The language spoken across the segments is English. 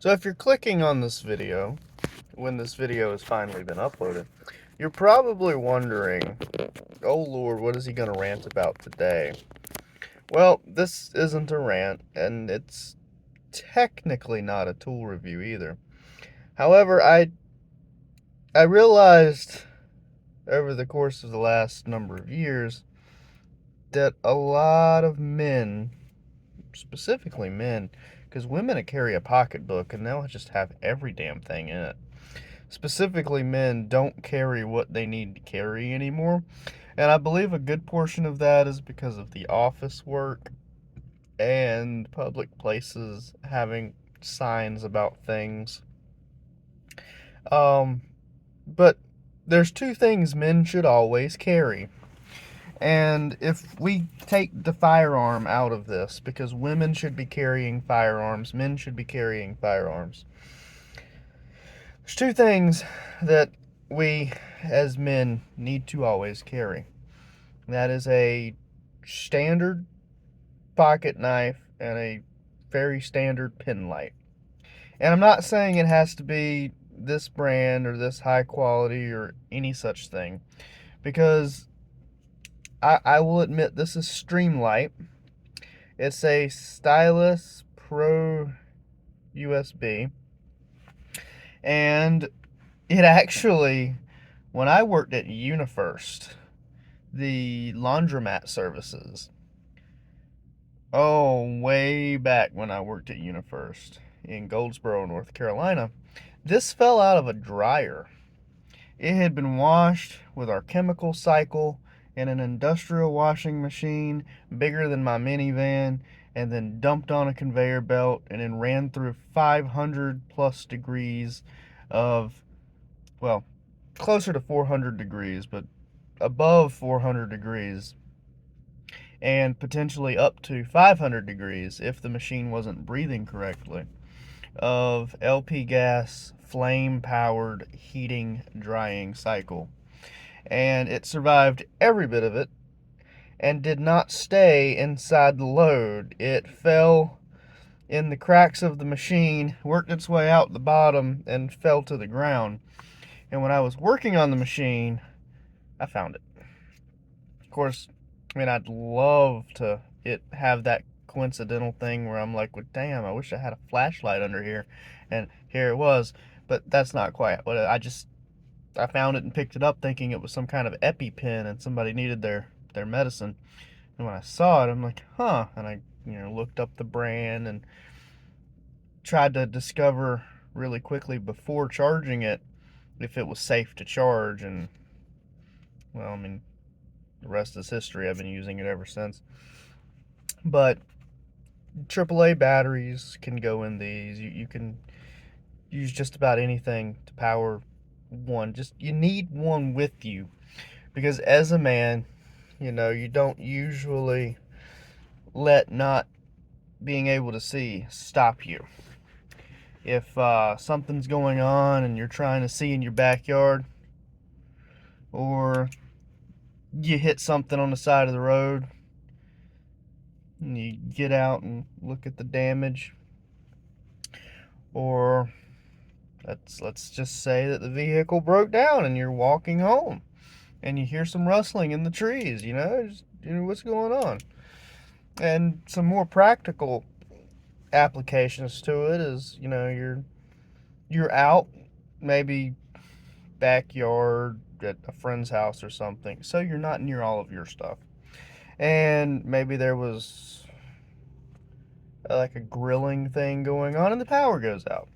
So if you're clicking on this video, when this video has finally been uploaded, you're probably wondering, oh Lord, what is he going to rant about today? Well, this isn't a rant, and it's technically not a tool review either. However, I realized over the course of the last number of years that a lot of men, specifically men, because women carry a pocketbook and they'll just have every damn thing in it. Specifically, men don't carry what they need to carry anymore. And I believe a good portion of that is because of the office work and public places having signs about things. Um, but there's two things men should always carry. And if we take the firearm out of this, because women should be carrying firearms, men should be carrying firearms. There's two things that we as men need to always carry. That is a standard pocket knife and a very standard penknife. And I'm not saying it has to be this brand or this high quality or any such thing, because I will admit this is Streamlight. It's a Stylus Pro USB, and it actually, when I worked at UniFirst, the laundromat services, way back when I worked at UniFirst in Goldsboro, North Carolina, this fell out of a dryer. It had been washed with our chemical cycle in an industrial washing machine bigger than my minivan, and then dumped on a conveyor belt and then ran through 500 plus degrees of, well, closer to 400 degrees, but above 400 degrees, and potentially up to 500 degrees if the machine wasn't breathing correctly, of LP gas flame powered heating drying cycle. And it survived every bit of it and did not stay inside the load. It fell in the cracks of the machine, worked its way out the bottom, and fell to the ground. And when I was working on the machine, I found it. Of course, I mean, I'd love to have that coincidental thing where I'm like, well, damn, I wish I had a flashlight under here, and here it was. But that's not quite what I found it and picked it up thinking it was some kind of EpiPen and somebody needed their medicine. And when I saw it, I'm like, huh. And I, looked up the brand and tried to discover really quickly before charging it if it was safe to charge. And, well, I mean, the rest is history. I've been using it ever since. But AAA batteries can go in these. You can use just about anything to power one. Just you need one with you, because as a man, you don't usually let not being able to see stop you. If something's going on and you're trying to see in your backyard, or you hit something on the side of the road and you get out and look at the damage, or let's just say that the vehicle broke down and you're walking home and you hear some rustling in the trees, what's going on. And some more practical applications to it is, you're out, maybe backyard at a friend's house or something, so you're not near all of your stuff. And maybe there was like a grilling thing going on and the power goes out.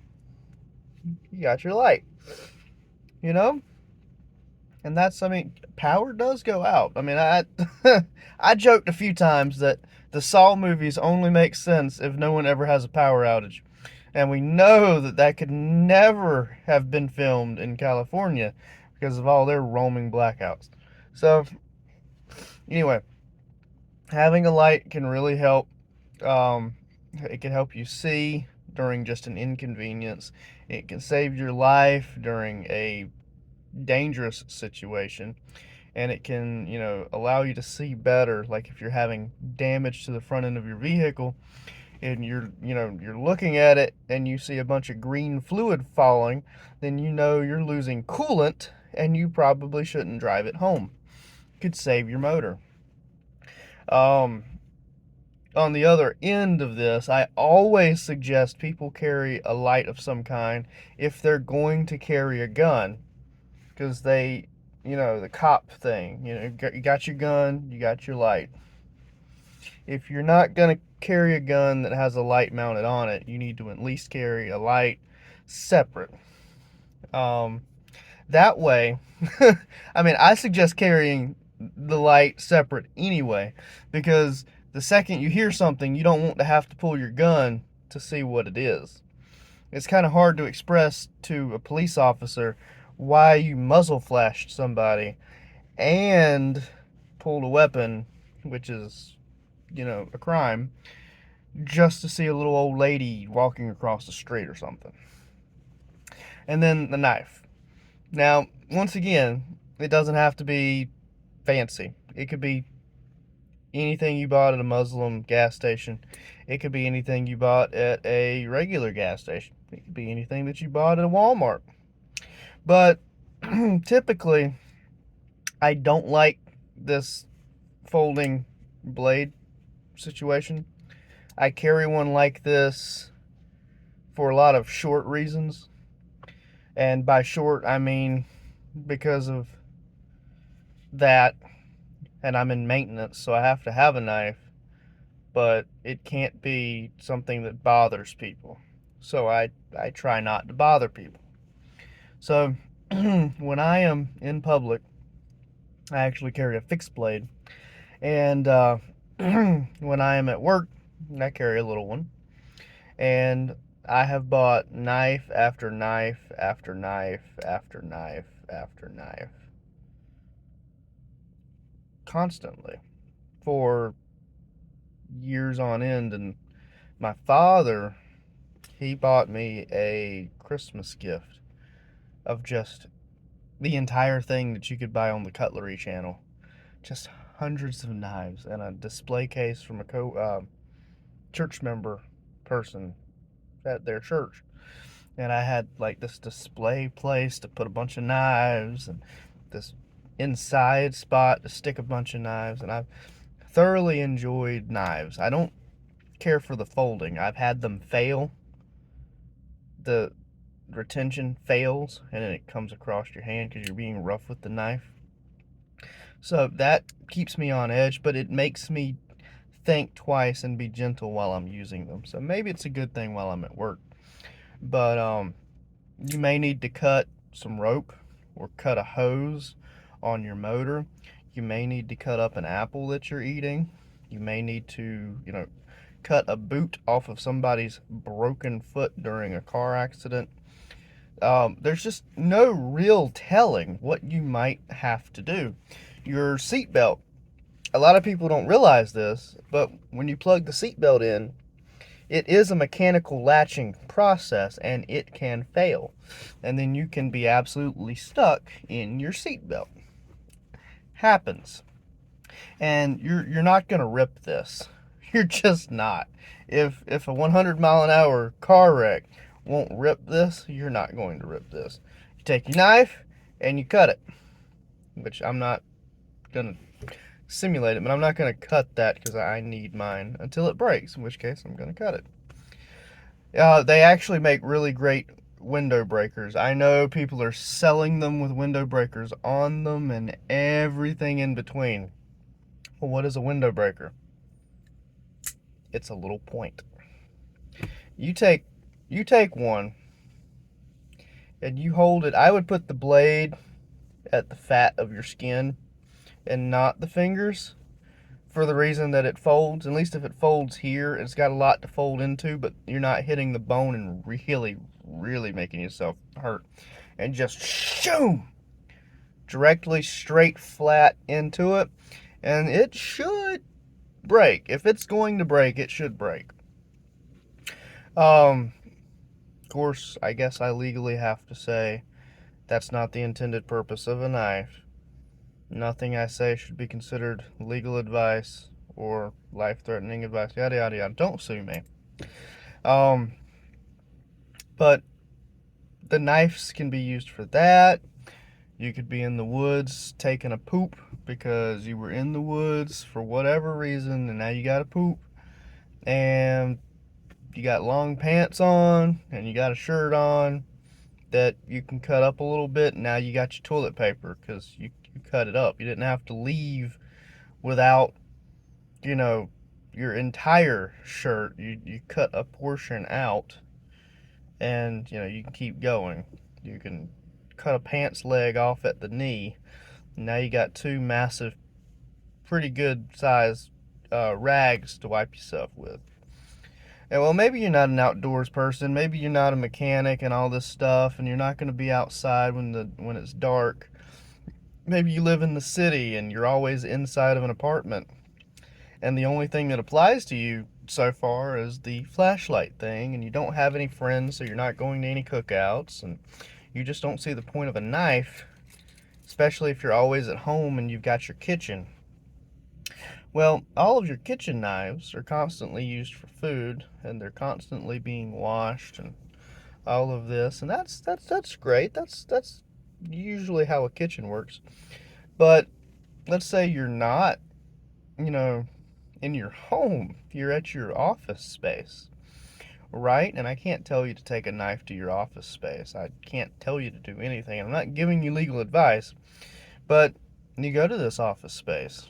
You got your light, you know? And power does go out. I mean, I joked a few times that the Saw movies only make sense if no one ever has a power outage. And we know that could never have been filmed in California because of all their roaming blackouts. So, anyway, having a light can really help. It can help you see during just an inconvenience. It can save your life during a dangerous situation, and it can, allow you to see better. Like if you're having damage to the front end of your vehicle, and you're looking at it and you see a bunch of green fluid falling, then you know you're losing coolant and you probably shouldn't drive it home. Could save your motor. Um, on the other end of this, I always suggest people carry a light of some kind if they're going to carry a gun, because the cop thing, you got your gun, you got your light. If you're not going to carry a gun that has a light mounted on it, you need to at least carry a light separate. Um, that way, I mean, I suggest carrying the light separate anyway, because the second you hear something, you don't want to have to pull your gun to see what it is. It's kind of hard to express to a police officer why you muzzle flashed somebody and pulled a weapon, which is, a crime, just to see a little old lady walking across the street or something. And then the knife. Now, once again, it doesn't have to be fancy. It could be anything you bought at a Muslim gas station. It could be anything you bought at a regular gas station. It could be anything that you bought at a Walmart. But typically, I don't like this folding blade situation. I carry one like this for a lot of short reasons. And by short, I mean because of that, and I'm in maintenance, so I have to have a knife, but it can't be something that bothers people. So I try not to bother people. So when I am in public, I actually carry a fixed blade. And when I am at work, I carry a little one. And I have bought knife after knife after knife after knife after knife constantly for years on end. And my father, he bought me a Christmas gift of just the entire thing that you could buy on the Cutlery Channel. Just hundreds of knives and a display case from a church member person at their church. And I had like this display place to put a bunch of knives and this inside spot to stick a bunch of knives. And I've thoroughly enjoyed knives. I don't care for the folding. I've had them fail. The retention fails and then it comes across your hand because you're being rough with the knife. So that keeps me on edge, but it makes me think twice and be gentle while I'm using them. So maybe it's a good thing while I'm at work. But you may need to cut some rope or cut a hose on your motor. You may need to cut up an apple that you're eating. You may need to, cut a boot off of somebody's broken foot during a car accident. There's just no real telling what you might have to do. Your seatbelt. A lot of people don't realize this, but when you plug the seatbelt in, it is a mechanical latching process and it can fail. And then you can be absolutely stuck in your seatbelt. Happens. And you're not going to rip this. You're just not. If a 100-mile-an-hour car wreck won't rip this, you're not going to rip this. You take your knife and you cut it, which I'm not going to simulate it, but I'm not going to cut that because I need mine until it breaks, in which case I'm going to cut it. They actually make really great window breakers. I know people are selling them with window breakers on them and everything in between. Well, what is a window breaker? It's a little point. You take one and you hold it. I would put the blade at the fat of your skin and not the fingers, for the reason that it folds. At least if it folds here, it's got a lot to fold into, but you're not hitting the bone and really making yourself hurt. And just shoom, directly straight flat into it, and it should break. If it's going to break, it should break. Of course, I guess I legally have to say that's not the intended purpose of a knife. Nothing I say should be considered legal advice or life-threatening advice, yada yada yada. Don't sue me. Um, but the knives can be used for that. You could be in the woods taking a poop because you were in the woods for whatever reason and now you got to poop. And you got long pants on and you got a shirt on that you can cut up a little bit. And now you got your toilet paper because you cut it up. You didn't have to leave without, you know, your entire shirt. You cut a portion out and, you can keep going. You can cut a pants leg off at the knee. Now you got two massive, pretty good size rags to wipe yourself with. And well, maybe you're not an outdoors person. Maybe you're not a mechanic and all this stuff, and you're not going to be outside when it's dark. Maybe you live in the city and you're always inside of an apartment, and the only thing that applies to you so far is the flashlight thing, and you don't have any friends, so you're not going to any cookouts, and you just don't see the point of a knife, especially if you're always at home and you've got your kitchen. Well, all of your kitchen knives are constantly used for food, and they're constantly being washed and all of this, and that's great. That's usually how a kitchen works. But let's say you're not, you know, in your home. You're at your office space, right? And I can't tell you to take a knife to your office space. I can't tell you to do anything. I'm not giving you legal advice, but you go to this office space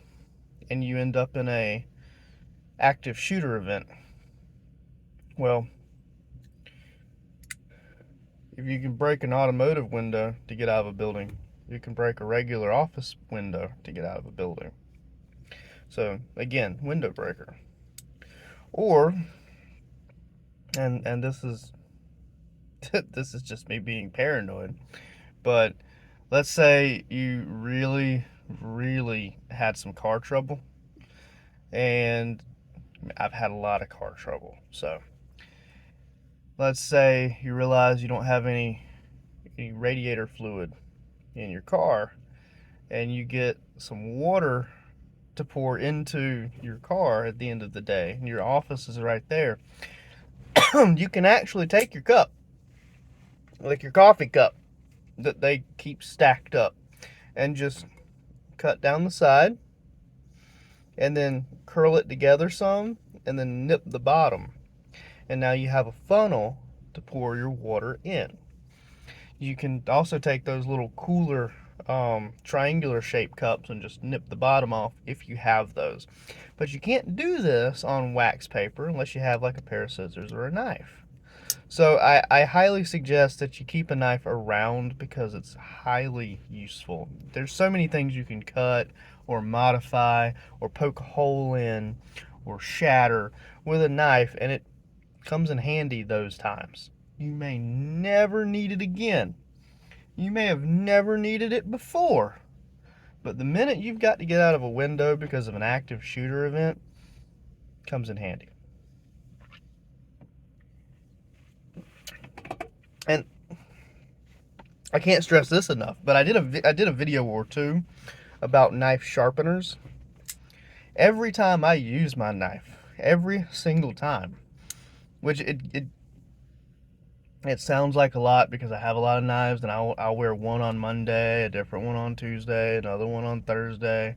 and you end up in a active shooter event. Well, if you can break an automotive window to get out of a building, you can break a regular office window to get out of a building. So again, window breaker. Or, and this is this is just me being paranoid, but let's say you really had some car trouble, and I've had a lot of car trouble. So let's say you realize you don't have any radiator fluid in your car, and you get some water to pour into your car at the end of the day, and your office is right there. You can actually take your cup, like your coffee cup that they keep stacked up, and just cut down the side and then curl it together some and then nip the bottom. And now you have a funnel to pour your water in. You can also take those little cooler triangular shaped cups and just nip the bottom off if you have those. But you can't do this on wax paper unless you have like a pair of scissors or a knife. So I highly suggest that you keep a knife around because it's highly useful. There's so many things you can cut or modify or poke a hole in or shatter with a knife, and it comes in handy those times. You may never need it again. You may have never needed it before. But the minute you've got to get out of a window because of an active shooter event, it comes in handy. And I can't stress this enough, but I did a video or two about knife sharpeners. Every time I use my knife, every single time, which it sounds like a lot because I have a lot of knives, and I'll wear one on Monday, a different one on Tuesday, another one on Thursday,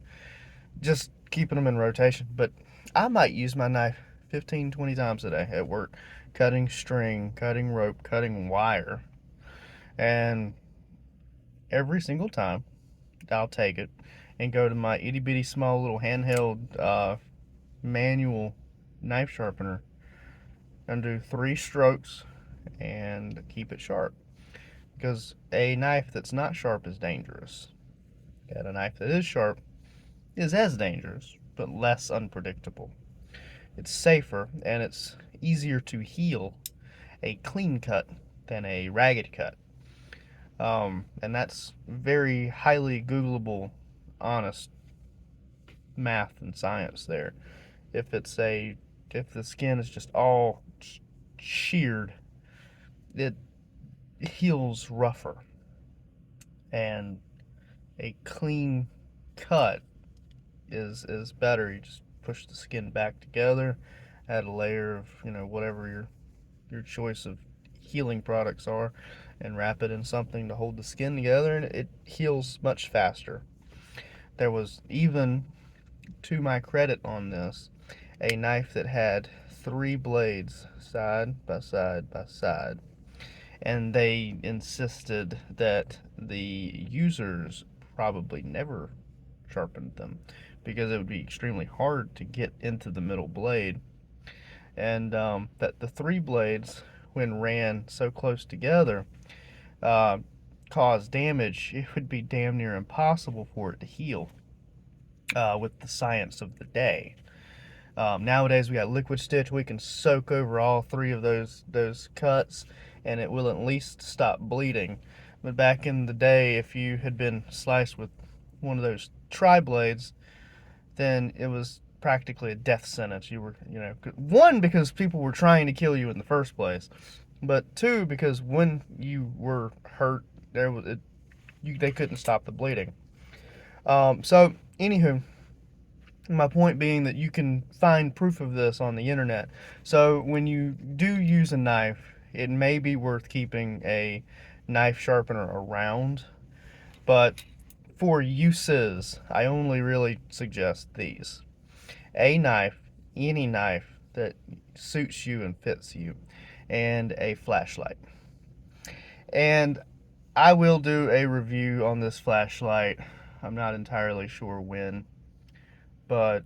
just keeping them in rotation. But I might use my knife 15, 20 times a day at work, cutting string, cutting rope, cutting wire, and every single time I'll take it and go to my itty bitty small little handheld manual knife sharpener and do 3 strokes and keep it sharp. Because a knife that's not sharp is dangerous, and a knife that is sharp is as dangerous but less unpredictable. It's safer and it's easier to heal a clean cut than a ragged cut. And that's very highly Googleable, honest math and science there. If the skin is just all sheared, it heals rougher, and a clean cut is better. You just push the skin back together, add a layer of, whatever your choice of healing products are, and wrap it in something to hold the skin together, and it heals much faster. There was even, to my credit on this, a knife that had 3 blades side by side by side, and they insisted that the users probably never sharpened them because it would be extremely hard to get into the middle blade, and that the 3 blades, when ran so close together, uh, cause damage. It would be damn near impossible for it to heal with the science of the day. Nowadays we got liquid stitch. We can soak over all 3 of those cuts, and it will at least stop bleeding. But back in the day, if you had been sliced with one of those tri-blades, then it was practically a death sentence. You were, one, because people were trying to kill you in the first place, but 2, because when you were hurt, they couldn't stop the bleeding. So, anywho, my point being that you can find proof of this on the internet. So when you do use a knife, it may be worth keeping a knife sharpener around, but for uses, I only really suggest these. A knife, any knife that suits you and fits you, and a flashlight. And I will do a review on this flashlight. I'm not entirely sure when, but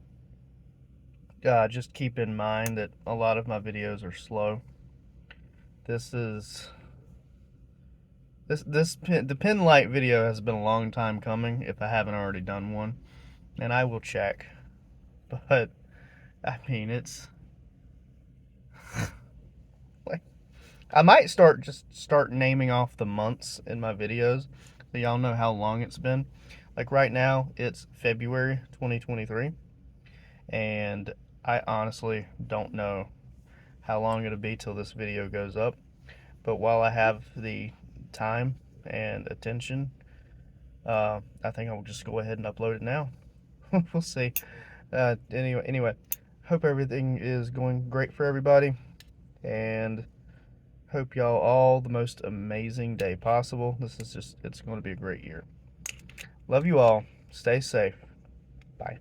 just keep in mind that a lot of my videos are slow. The pin light video has been a long time coming, if I haven't already done one, and I will check. But I mean, it's like, I might start naming off the months in my videos so y'all know how long it's been. Like right now, it's February 2023, and I honestly don't know how long it'll be till this video goes up. But while I have the time and attention, I think I'll just go ahead and upload it now. We'll see. Anyway, hope everything is going great for everybody, and hope y'all all the most amazing day possible. It's going to be a great year. Love you all. Stay safe. Bye.